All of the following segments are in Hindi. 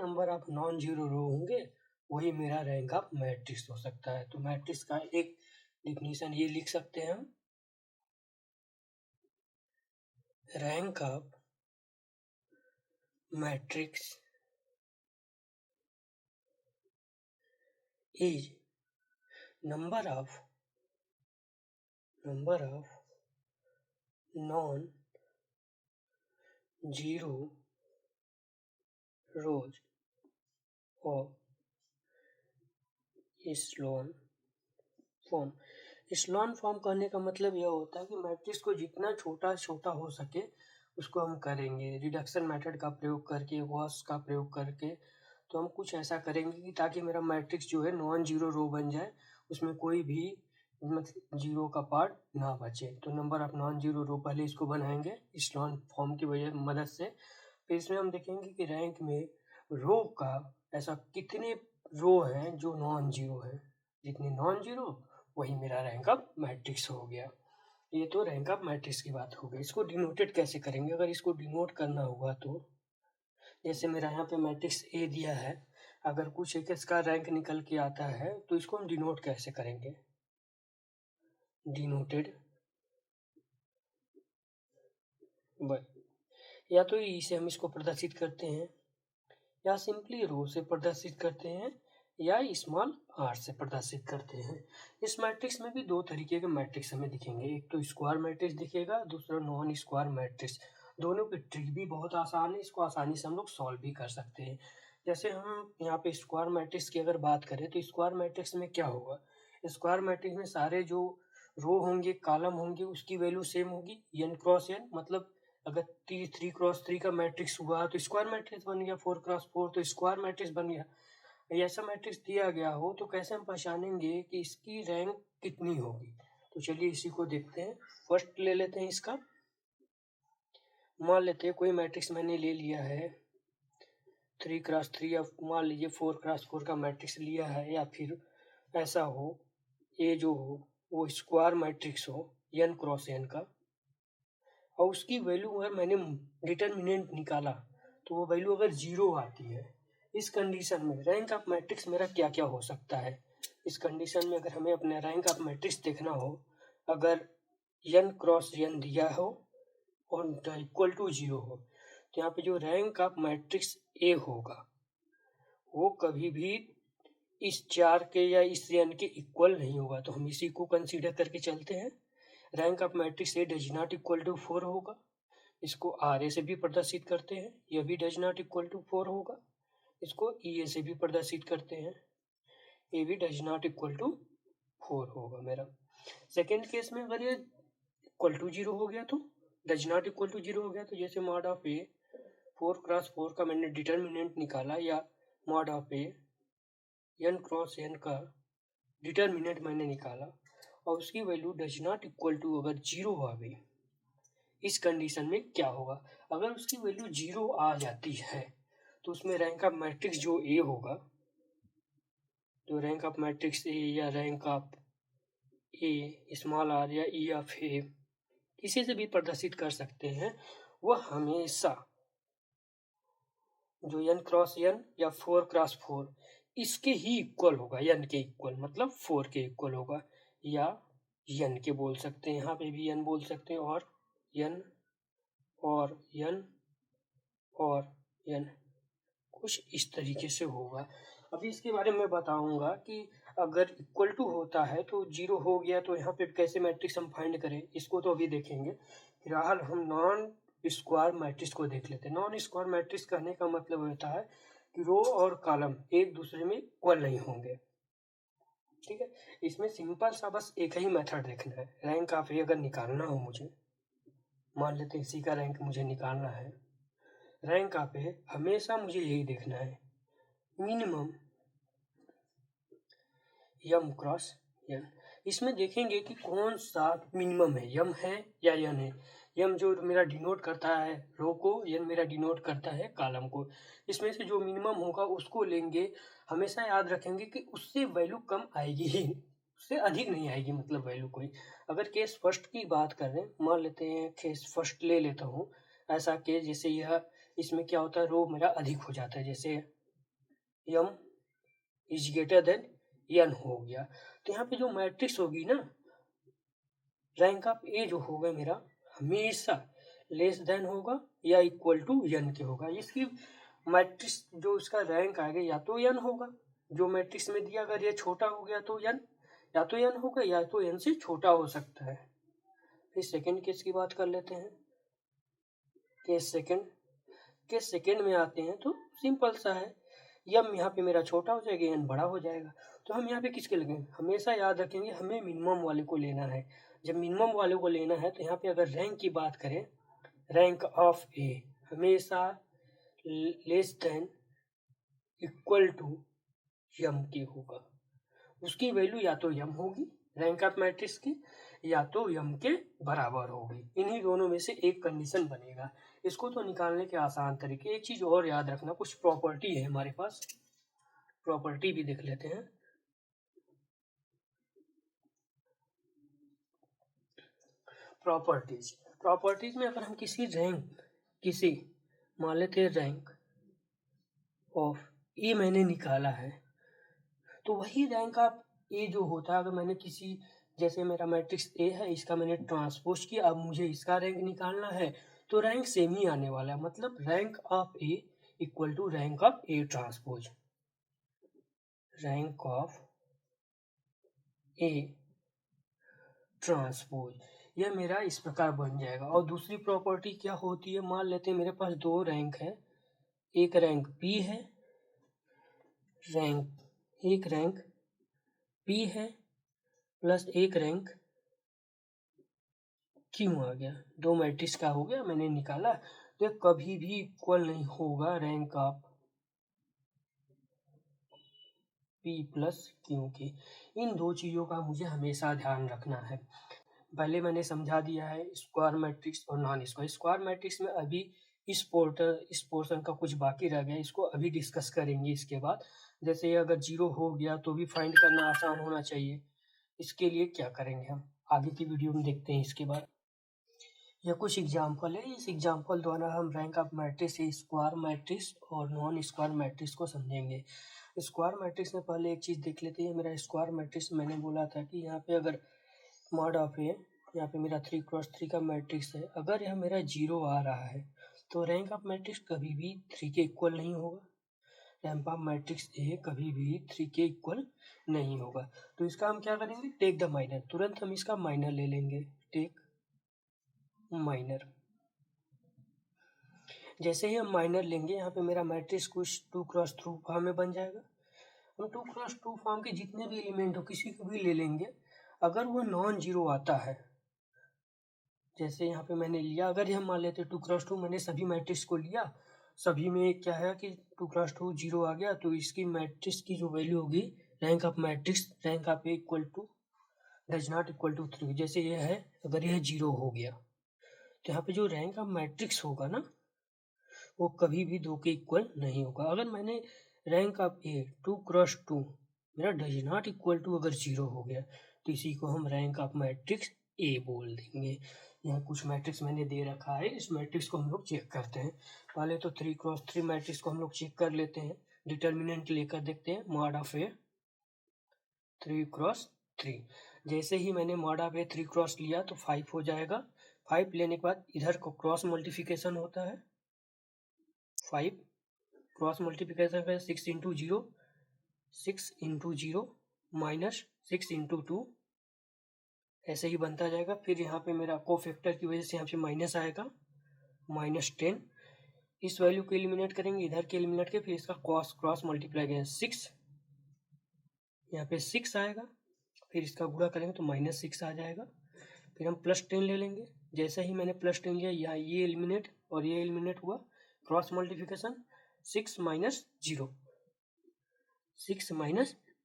नंबर ऑफ नॉन जीरो रो होंगे वही मेरा रैंक ऑफ मैट्रिक्स हो सकता है। तो मैट्रिक्स का एक डिफिनीशन ये लिख सकते हैं हम, rank of matrix is number of non-zero rows of echelon form. Echelon form कहने का मतलब यह होता है कि मैट्रिक्स को जितना छोटा छोटा हो सके उसको हम करेंगे रिडक्शन मेथड का प्रयोग करके, गॉस का प्रयोग करके। तो हम कुछ ऐसा करेंगे कि ताकि मेरा मैट्रिक्स जो है नॉन जीरो रो बन जाए, उसमें कोई भी मतलब जीरो का पार्ट ना बचे। तो नंबर ऑफ नॉन जीरो रो पहले इसको बनाएंगे इशेलॉन फॉर्म की वजह मदद से। फिर इसमें हम देखेंगे कि रैंक में रो का ऐसा कितने रो हैं जो नॉन जीरो है, जितने नॉन जीरो वही मेरा रैंक ऑफ मैट्रिक्स हो गया। ये तो रैंक ऑफ मैट्रिक्स की बात हो गई। इसको डिनोटेड कैसे करेंगे? अगर इसको डिनोट करना हुआ तो जैसे मेरा यहाँ पे मैट्रिक्स ए दिया है, अगर कुछ एक इसका रैंक निकल के आता है तो इसको हम डिनोट कैसे करेंगे? डिनोटेड या तो ई से हम इसको प्रदर्शित करते हैं, या सिंपली रो से प्रदर्शित करते हैं, या स्मॉल आर से प्रदर्शित करते हैं। इस मैट्रिक्स में भी दो तरीके के मैट्रिक्स हमें दिखेंगे, एक तो स्क्वायर मैट्रिक्स दिखेगा, दूसरा नॉन स्क्वायर मैट्रिक्स। दोनों की ट्रिक भी बहुत आसान है, इसको आसानी से हम लोग सॉल्व भी कर सकते हैं। जैसे हम यहाँ पे स्क्वायर मैट्रिक्स की अगर बात करें तो स्क्वायर मैट्रिक्स में क्या होगा? स्क्वायर मैट्रिक्स में सारे जो रो होंगे, कॉलम होंगे, उसकी वैल्यू सेम होगी, n क्रॉस n। मतलब अगर 3x3 का मैट्रिक्स हुआ तो स्क्वायर मैट्रिक्स बन गया, 4x4 तो स्क्वायर मैट्रिक्स बन गया। ऐसा मैट्रिक्स दिया गया हो तो कैसे हम पहचानेंगे कि इसकी रैंक कितनी होगी? तो चलिए इसी को देखते हैं। फर्स्ट ले लेते हैं इसका, मान लेते हैं कोई मैट्रिक्स मैंने ले लिया है 3x3, या मान लीजिए 4x4 का मैट्रिक्स लिया है, या फिर ऐसा हो ये जो हो वो स्क्वायर मैट्रिक्स हो n क्रॉस n का, और उसकी वैल्यू अगर मैंने डिटर्मिनेंट निकाला तो वो वैल्यू अगर जीरो आती है, इस कंडीशन में रैंक ऑफ मैट्रिक्स मेरा क्या क्या हो सकता है? इस कंडीशन में अगर हमें अपना रैंक ऑफ मैट्रिक्स देखना हो, अगर n क्रॉस n दिया हो और इक्वल टू जीरो हो, तो यहाँ पे जो रैंक ऑफ मैट्रिक्स ए होगा वो कभी भी इस 4 के या इस n के इक्वल नहीं होगा। तो हम इसी को कंसीडर करके चलते हैं। Rank of matrix A does not equal to 4 होगा, इसको आर ए से भी प्रदर्शित करते हैं, यह भी डज नॉट इक्वल टू 4 होगा। इसको ई ए से भी प्रदर्शित करते हैं, ए भी डज नॉट इक्वल टू 4 होगा मेरा। सेकेंड केस में अगर ये इक्वल टू जीरो हो गया तो does not equal to zero हो गया, तो जैसे मॉड ऑफ ए 4x4 का मैंने डिटर्मिनेंट निकाला, या mod of A n cross n का डिटर्मिनेंट मैंने निकाला और उसकी value does not equal to अगर जीरो आ गई, इस कंडीशन में क्या होगा? अगर उसकी वैल्यू जीरो आ जाती है तो उसमें रैंक ऑफ मैट्रिक्स जो ए होगा, जो रैंक ऑफ मैट्रिक्स ए या rank of A small R या ई ऑफ ए किसी से भी प्रदर्शित कर सकते हैं, वह हमेशा जो n क्रॉस n या 4x4 इसके ही इक्वल होगा, n के इक्वल मतलब 4 के इक्वल होगा, या n के बोल सकते हैं, यहाँ पे भी n बोल सकते हैं, और n और n और n कुछ इस तरीके से होगा। अभी इसके बारे में बताऊंगा कि अगर इक्वल टू होता है तो जीरो हो गया तो यहाँ पे कैसे मैट्रिक्स हम फाइंड करें, इसको तो अभी देखेंगे। फिलहाल हम नॉन स्क्वायर मैट्रिक्स को देख लेते हैं। नॉन स्क्वायर मैट्रिक्स कहने का मतलब होता है कि रो और कॉलम एक दूसरे में इक्वल नहीं होंगे, ठीक है। इसमें सिंपल सा बस एक ही मेथड देखना है। रैंक ऑफ ए अगर निकालना हो मुझे, मान लेते हैं इसी का रैंक मुझे निकालना है, रैंक ऑफ ए हमेशा मुझे यही देखना है, मिनिमम यम क्रॉस यन। इसमें देखेंगे कि कौन सा मिनिमम है, यम है या यन है। यम जो मेरा डिनोट करता है रो को, यन मेरा डिनोट करता है कॉलम को। इसमें से जो मिनिमम होगा उसको लेंगे। हमेशा याद रखेंगे कि उससे वैल्यू कम आएगी ही, उससे अधिक नहीं आएगी, मतलब वैल्यू कोई। अगर केस फर्स्ट की बात करें, मान लेते हैं केस फर्स्ट ले लेता हूँ। ऐसा केस जैसे यह, इसमें क्या होता है, रो मेरा अधिक हो जाता है, जैसे m is greater then n हो गया। तो यहाँ पे जो मैट्रिक्स होगी ना, रैंक ऑफ ए जो होगा मेरा हमेशा लेस देन होगा या इक्वल टू n के होगा। इसकी मैट्रिक्स जो इसका रैंक आएगा या तो n होगा, जो मैट्रिक्स में दिया, अगर ये छोटा हो गया तो n, या तो n होगा या तो n से छोटा हो सकता है। फिर सेकंड केस की बात कर लेते हैं। केस सेकंड में आते हैं तो सिंपल सा है, m यहाँ पे मेरा छोटा हो जाएगा, n बड़ा हो जाएगा। तो हम यहाँ पे किसके लगेंगे, हमेशा याद रखेंगे हमें मिनिमम वाले को लेना है। जब मिनिमम वाले को लेना है तो यहाँ पे अगर रैंक की बात करें, रैंक ऑफ ए हमेशा less than equal to m के होगा। उसकी वैल्यू या तो m होगी रैंक ऑफ मैट्रिक्स की, या तो m के बराबर होगी। इन्हीं दोनों में से एक कंडीशन बनेगा। इसको तो निकालने के आसान तरीके। एक चीज और याद रखना, कुछ प्रॉपर्टी है हमारे पास, प्रॉपर्टी भी देख लेते हैं। प्रॉपर्टीज में अगर हम किसी मान लेते हैं रैंक ऑफ ए मैंने निकाला है, तो वही रैंक ऑफ ए जो होता है, अगर मैंने किसी, जैसे मेरा मैट्रिक्स ए है, इसका मैंने ट्रांसपोज किया, अब मुझे इसका रैंक निकालना है, तो रैंक सेम ही आने वाला है। मतलब rank of A equal to rank of A transpose, rank of A transpose, यह मेरा इस प्रकार बन जाएगा। और दूसरी प्रॉपर्टी क्या होती है, मान लेते हैं मेरे पास दो रैंक है, एक रैंक पी है, एक रैंक पी है प्लस एक रैंक क्यू आ गया, दो मैट्रिक्स का हो गया, मैंने निकाला। तो कभी भी इक्वल नहीं होगा rank of P plus Q के। इन दो चीज़ों का मुझे हमेशा ध्यान रखना है। पहले मैंने समझा दिया है स्क्वायर मैट्रिक्स और नॉन स्क्वायर। स्क्वायर मैट्रिक्स में अभी इस पोर्शन का कुछ बाकी रह गया, इसको अभी डिस्कस करेंगे इसके बाद। जैसे ये अगर 0 हो गया तो भी फाइंड करना आसान होना चाहिए। इसके लिए क्या करेंगे हम आगे की वीडियो में देखते हैं। इसके बाद यह कुछ एग्जाम्पल है, इस एग्जाम्पल द्वारा हम rank of matrix, square matrix और नॉन स्क्वायर मैट्रिक्स को समझेंगे। स्क्वायर मैट्रिक्स में पहले एक चीज़ देख लेते हैं। मेरा स्क्वायर मैट्रिक्स मैंने बोला था कि यहाँ पे अगर मॉड ऑफ ए, यहाँ पे मेरा 3x3 का मैट्रिक्स है, अगर यह मेरा 0 आ रहा है तो रैंक ऑफ मैट्रिक्स कभी भी 3 के इक्वल नहीं होगा। रैंक ऑफ मैट्रिक्स ए कभी भी 3 के इक्वल नहीं होगा। तो इसका हम क्या करेंगे, टेक द माइनर, तुरंत हम इसका माइनर ले लेंगे, टेक माइनर। जैसे ही हम माइनर लेंगे, यहाँ पे मेरा मैट्रिक्स कुछ 2x2 फॉर्म में बन जाएगा। हम 2x2 फॉर्म के जितने भी एलिमेंट हो किसी को भी ले लेंगे, अगर वो नॉन जीरो आता है, जैसे यहाँ पे मैंने लिया, अगर हम मान लेते 2x2, मैंने सभी मैट्रिक्स को लिया, सभी में क्या है कि 2x2 0 आ गया, तो इसकी मैट्रिक्स की जो वैल्यू होगी, rank of matrix, rank of A equal to does not equal to 3। जैसे ये है, अगर यह 0 हो गया तो यहाँ पे जो रैंक ऑफ मैट्रिक्स होगा ना, वो कभी भी 2 के इक्वल नहीं होगा। अगर मैंने रैंक ऑफ ए 2x2 मेरा डज नॉट इक्वल टू अगर 0 हो गया, तो इसी को हम रैंक ऑफ मैट्रिक्स ए बोल देंगे। यहाँ कुछ मैट्रिक्स मैंने दे रखा है, इस मैट्रिक्स को हम लोग चेक करते हैं। पहले तो 3x3 मैट्रिक्स को हम लोग चेक कर लेते हैं, डिटर्मिनेंट लेकर देखते हैं। मॉड ऑफ ए 3x3, जैसे ही मैंने मॉड ऑफ ए 3x लिया तो 5 हो जाएगा। 5 लेने के बाद इधर को क्रॉस मल्टीप्लिकेशन होता है, 5 क्रॉस मल्टीप्लिकेशन करें, 6 इंटू 0 माइनस 6 इंटू 2, ऐसे ही बनता जाएगा। फिर यहाँ पे मेरा कोफैक्टर की वजह से यहाँ पे माइनस आएगा, -10। इस वैल्यू को एलिमिनेट करेंगे, इधर के एलिमिनेट के, फिर इसका क्रॉस मल्टीप्लाई करेंगे, 6 यहाँ पे 6 आएगा, फिर इसका गुणा करेंगे तो -6 आ जाएगा। फिर हम +10 ले लेंगे, जैसे ही मैंने +10 लिया, यहाँ ये एलिमिनेट और ये एलिमिनेट हुआ, क्रॉस मल्टीप्लिकेशन, 6 माइनस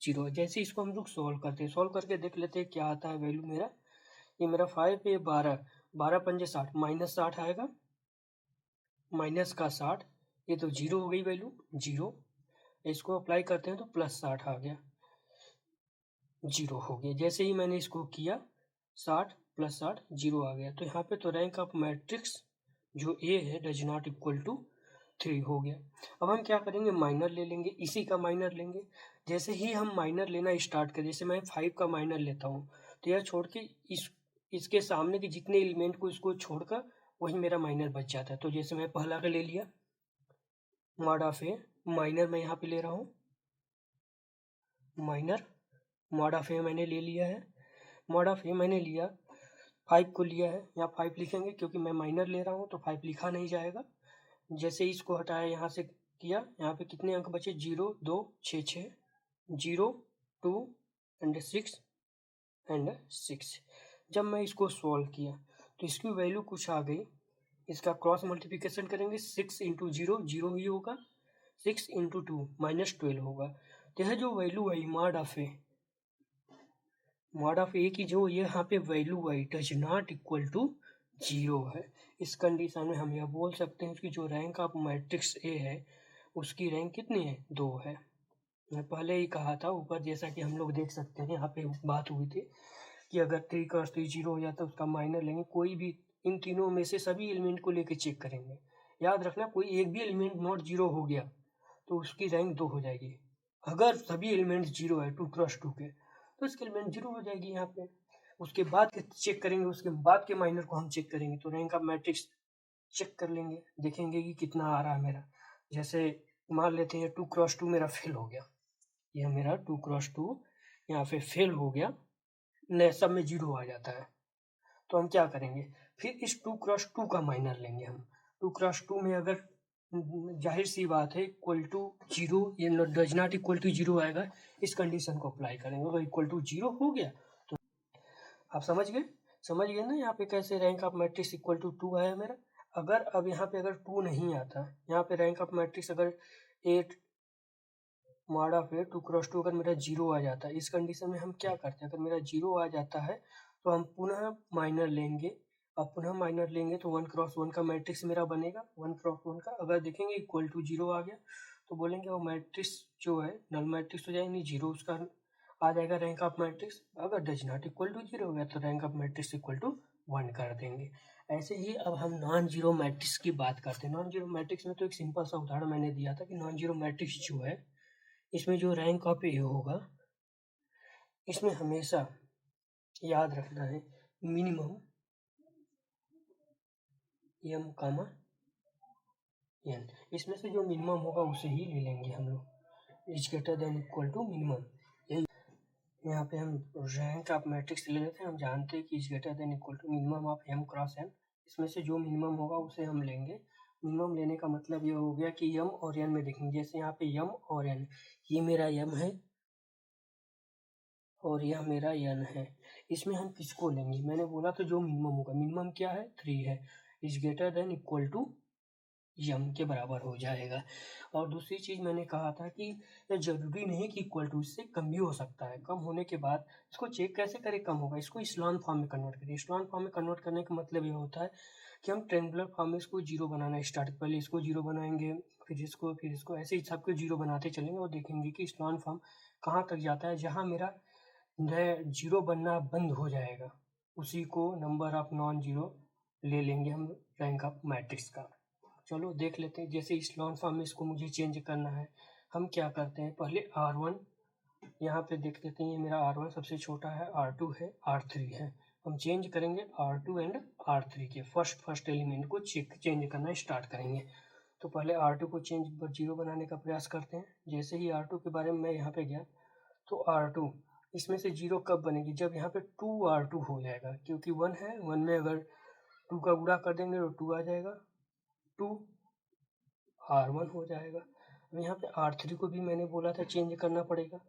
0। जैसे इसको हम लोग सॉल्व करते हैं, सॉल्व करके देख लेते हैं क्या आता है वैल्यू मेरा। ये मेरा 5 पे 12, 12 पंजे 60, -60 आएगा, माइनस का 60, ये तो 0 हो गई वैल्यू, 0। इसको अप्लाई करते हैं तो +60 आ गया, 0 हो गया। जैसे ही मैंने इसको किया, 60 + 60 0 आ गया। तो यहाँ पे तो रैंक ऑफ मैट्रिक्स जो ए है डज नॉट इक्वल टू 3 हो गया। अब हम क्या करेंगे, माइनर ले लेंगे, इसी का माइनर लेंगे। जैसे ही हम माइनर लेना स्टार्ट करें, जैसे मैं 5 का माइनर लेता हूँ, तो यह छोड़ के इसके सामने के जितने एलिमेंट को इसको छोड़कर वही मेरा माइनर बच जाता है। तो जैसे मैं पहला का ले लिया मॉड ऑफ ए, माइनर मैं यहाँ पे ले रहा हूँ, माइनर मॉड ऑफ ए मैंने ले लिया है। मॉड ऑफ ए मैंने लिया, 5 को लिया है, यहाँ 5 लिखेंगे क्योंकि मैं माइनर ले रहा हूँ तो 5 लिखा नहीं जाएगा। जैसे इसको हटाया, यहाँ से किया, यहाँ पे कितने अंक बचे, 0 2 6 6, 0 2 एंड 6 एंड 6। जब मैं इसको सॉल्व किया तो इसकी वैल्यू कुछ आ गई। इसका क्रॉस मल्टीप्लिकेशन करेंगे, 6 इंटू 0 0 ही होगा, 6 इंटू 2 -12 होगा। तो यह जो वैल्यू आई मॉड ऑफ ए की जो यहाँ पे वैल्यू आई डज नॉट इक्वल टू 0 है। इस कंडीशन में हम यह बोल सकते हैं कि जो रैंक ऑफ मैट्रिक्स ए है उसकी रैंक कितनी है, 2 है। मैं पहले ही कहा था ऊपर, जैसा कि हम लोग देख सकते हैं, यहाँ पे बात हुई थी कि अगर 3 क्रॉस 3 0 हो जाता है उसका माइनर लेंगे, कोई भी इन तीनों में से सभी एलिमेंट को लेके चेक करेंगे। याद रखना, कोई एक भी एलिमेंट नॉट 0 हो गया तो उसकी रैंक 2 हो जाएगी। अगर सभी एलिमेंट 0 है 2 क्रॉस 2 के, तो इसकी एलिमेंट 0 हो जाएगी यहाँ पे। उसके बाद के चेक करेंगे, उसके बाद के माइनर को हम चेक करेंगे, तो रैंक ऑफ मैट्रिक्स चेक कर लेंगे, देखेंगे कि कितना आ रहा है मेरा। जैसे मान लेते हैं 2 क्रॉस 2 मेरा फेल हो गया, यह मेरा 2 क्रॉस 2 यहाँ पे फेल हो गया, न सब में 0 आ जाता है। तो हम क्या करेंगे, फिर इस 2 क्रॉस 2 का माइनर लेंगे हम। 2 क्रॉस 2 में अगर जाहिर सी बात है इक्वल टू 0, ये डज नॉट इक्वल टू 0 आएगा, इस कंडीशन को अप्लाई करेंगे। अगर इक्वल टू 0 हो गया तो आप समझ गए ना यहाँ पे कैसे rank of matrix equal to 2 आया मेरा। अगर अब यहाँ पे अगर 2 नहीं आता, यहाँ पे रैंक ऑफ मैट्रिक्स अगर 8 मॉड ऑफ ए 2 क्रॉस 2 अगर मेरा 0 आ जाता है, इस कंडीशन में हम क्या करते हैं, अगर मेरा 0 आ जाता है तो हम पुनः माइनर लेंगे, और पुनः माइनर लेंगे तो 1 क्रॉस 1 का मैट्रिक्स मेरा बनेगा। 1 क्रॉस 1 का अगर देखेंगे इक्वल टू 0 आ गया तो बोलेंगे वो मैट्रिक्स जो है नल मैट्रिक्स हो जाएगा, नहीं 0 उसका आ जाएगा रैंक ऑफ मैट्रिक्स। अगर डज नॉट इक्वल टू 0 हो गया तो rank of matrix equal to 1 कर देंगे। ऐसे ही अब हम नॉन जीरो मैट्रिक्स की बात करते हैं। नॉन जीरो मैट्रिक्स में तो एक सिंपल सा उदाहरण मैंने दिया था कि नॉन जीरो मैट्रिक्स जो है इसमें जो रैंक ऑफ ए होगा, इसमें हमेशा याद रखना है मिनिमम एम कामा एन, इसमें से जो मिनिमम होगा उसे ही ले लेंगे हम लोग, is greater than equal to minimum. यही यहाँ पे हम रैंक ऑफ मैट्रिक्स ले लेते हैं, हम जानते हैं कि is greater than equal to minimum of M cross N, इसमें से जो मिनिमम होगा उसे हम लेंगे। मिनिमम लेने का मतलब ये हो गया कि यम और एन में देखेंगे, जैसे यहाँ पे यम और एन, ये मेरा यम है और यह मेरा एन है, इसमें हम किसको लेंगे, मैंने बोला तो जो मिनिमम होगा, मिनिमम क्या है 3 है, is greater than equal to m के बराबर हो जाएगा। और दूसरी चीज़ मैंने कहा था कि यह जरूरी नहीं कि इक्वल टू, इससे कम भी हो सकता है। कम होने के बाद इसको चेक कैसे करें कम होगा, इसको इस्लॉन फॉर्म में कन्वर्ट करें। इस्लॉन फॉर्म में कन्वर्ट करने का मतलब ये होता है कि हम ट्रेंगुलर फॉर्म में इसको 0 बनाना स्टार्ट, पहले इसको 0 बनाएंगे, फिर इसको ऐसे ही सबको 0 बनाते चलेंगे और देखेंगे कि इस्लॉन फॉर्म कहाँ तक जाता है। जहाँ मेरा 0 बनना बंद हो जाएगा उसी को नंबर ऑफ नॉन जीरो ले लेंगे हम रैंक ऑफ मैट्रिक्स का। चलो देख लेते हैं, जैसे इस लॉन फॉर्म में इसको मुझे चेंज करना है, हम क्या करते हैं, पहले R1 यहाँ पे देख लेते हैं, ये मेरा R1 सबसे छोटा है, R2 है, R3 है। हम चेंज करेंगे R2 एंड R3 के फर्स्ट एलिमेंट को चेंज करना स्टार्ट करेंगे। तो पहले R2 को 0 बनाने का प्रयास करते हैं। जैसे ही R2 के बारे में मैं यहाँ पे गया तो R2 इसमें से 0 कब बनेगी, जब यहाँ पे 2R2 हो जाएगा, क्योंकि 1 है, 1 में अगर 2 का गुणा कर देंगे तो 2 आ जाएगा, 2 R1 हो जाएगा। अब यहाँ पे R3 को भी मैंने बोला था चेंज करना पड़ेगा,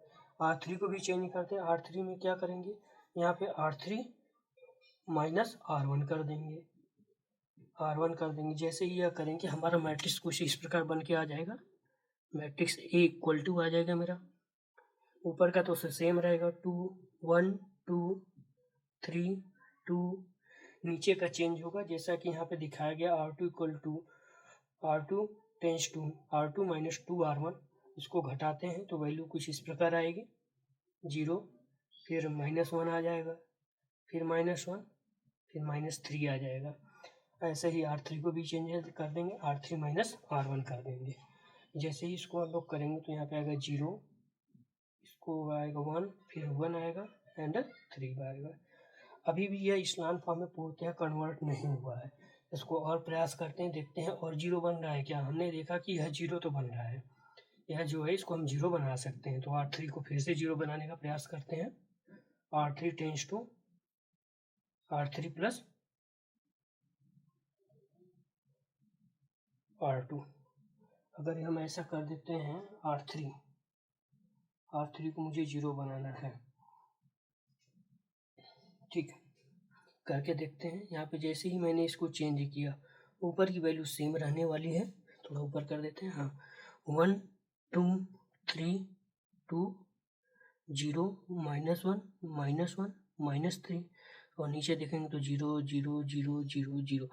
R3 को भी चेंज करते हैं। R3 में क्या करेंगे, यहाँ पे R3 माइनस R1 कर देंगे, R1 कर देंगे। जैसे ही यह करेंगे हमारा मैट्रिक्स कुछ इस प्रकार बन के आ जाएगा, मैट्रिक्स ए इक्वल टू आ जाएगा मेरा, ऊपर का तो सेम रहेगा 2 1 2 3 2, नीचे का चेंज होगा जैसा कि यहाँ पे दिखाया गया R2 equal to R2 tends to R2 minus 2R1, इसको घटाते हैं तो वैल्यू कुछ इस प्रकार आएगी 0, फिर -1 आ जाएगा, फिर -1, फिर -3 आ जाएगा। ऐसे ही R3 को भी चेंज कर देंगे, R3 माइनस R1 कर देंगे। जैसे ही इसको हम लोग करेंगे तो यहाँ पे आएगा 0, इसको आएगा 1, फिर 1 आएगा एंड 3 आएगा। अभी भी यह इस्लान फॉर्म में पूर्णतः कन्वर्ट नहीं हुआ है। इसको और प्रयास करते हैं, देखते हैं और 0 बन रहा है क्या। हमने देखा कि यह 0 तो बन रहा है, यह जो है इसको हम 0 बना सकते हैं। तो R3 को फिर से 0 बनाने का प्रयास करते हैं। R3 tense to R3 plus R2। अगर हम ऐसा कर देते हैं R3 को मुझे 0 बनाना है, ठीक है, करके देखते हैं। यहाँ पे जैसे ही मैंने इसको चेंज किया, ऊपर की वैल्यू सेम रहने वाली है। थोड़ा ऊपर कर देते हैं, हाँ, 1 2 3 2 0 -1 -1 -3 और नीचे देखेंगे तो 0 0 0 0 0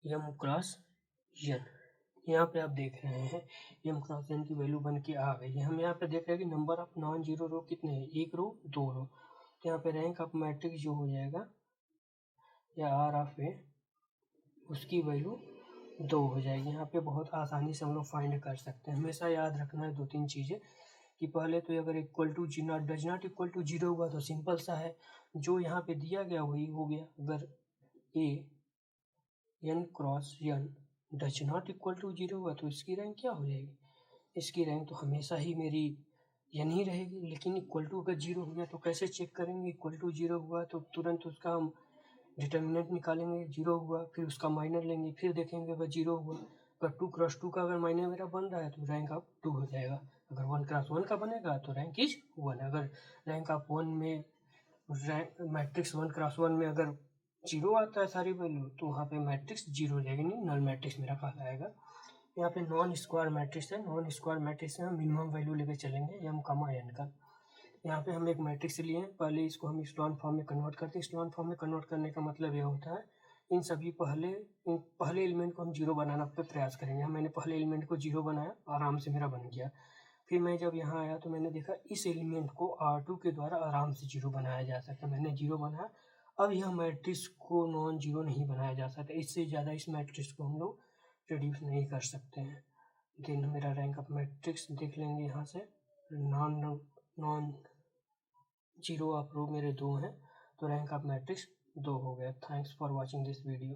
m क्रॉस n। यहाँ पे आप देख रहे हैं m क्रॉस n की वैल्यू बन के आ गई है। हम यहाँ पे देख रहे हैं कि नंबर ऑफ नॉन जीरो रो कितने हैं, 1 रो 2 रो। तो यहाँ पे रैंक ऑफ मैट्रिक्स जो हो जाएगा या R ऑफ ए, उसकी वैल्यू 2 हो जाएगी। यहाँ पे बहुत आसानी से हम लोग फाइंड कर सकते हैं। हमेशा याद रखना है 2-3 चीज़ें कि पहले तो अगर equal to does not equal to 0 हुआ तो सिंपल सा है, जो यहाँ पे दिया गया वही हो गया। अगर A n cross n does not equal to 0 हुआ तो इसकी रैंक क्या हो जाएगी, इसकी रैंक तो हमेशा ही मेरी n ही रहेगी। लेकिन इक्वल टू अगर 0 हो गया तो कैसे चेक करेंगे, इक्वल टू 0 हुआ तो तुरंत उसका हम डिटर्मिनेंट निकालेंगे, 0 हुआ फिर उसका माइनर लेंगे, फिर देखेंगे अगर 0 हुआ, अगर 2 क्रॉस 2 का अगर माइनर मेरा बन रहा है तो रैंक ऑफ 2 हो जाएगा। अगर 1 क्रॉस 1 का बनेगा तो रैंक इज 1। अगर रैंक ऑफ 1 में मैट्रिक्स 1 क्रॉस 1 में अगर 0 आता है सारी वैल्यू तो वहाँ पे मैट्रिक्स 0 जाएगी, नहीं नल मैट्रिक्स मेरा कहलाएगा। यहाँ पे नॉन स्क्वायर मैट्रिक्स है, नॉन स्क्वायर मैट्रिक्स में हम मिनिमम वैल्यू लेके चलेंगे m, n का। यहाँ पे हम एक मैट्रिक्स लिए हैं, पहले इसको हम इक्लोन फॉर्म में कन्वर्ट करते हैं। इक्लोन फॉर्म में कन्वर्ट करने का मतलब यह होता है इन पहले एलिमेंट को हम 0 बनाना पे प्रयास करेंगे। मैंने पहले एलिमेंट को 0 बनाया, आराम से मेरा बन गया। फिर मैं जब यहाँ आया तो मैंने देखा इस एलिमेंट को R2 के द्वारा आराम से 0 बनाया जा सकता है। मैंने 0 बनाया। अब यह मैट्रिक्स को नॉन 0 नहीं बनाया जा सकता, इससे ज़्यादा इस मैट्रिक्स को हम लोग रिड्यूस नहीं कर सकते हैं। देन मेरा रैंक ऑफ मैट्रिक्स देख लेंगे यहाँ से, नॉन 0 ऑफ रो मेरे 2 हैं, तो रैंक ऑफ मैट्रिक्स 2 हो गया। Thanks for watching this video.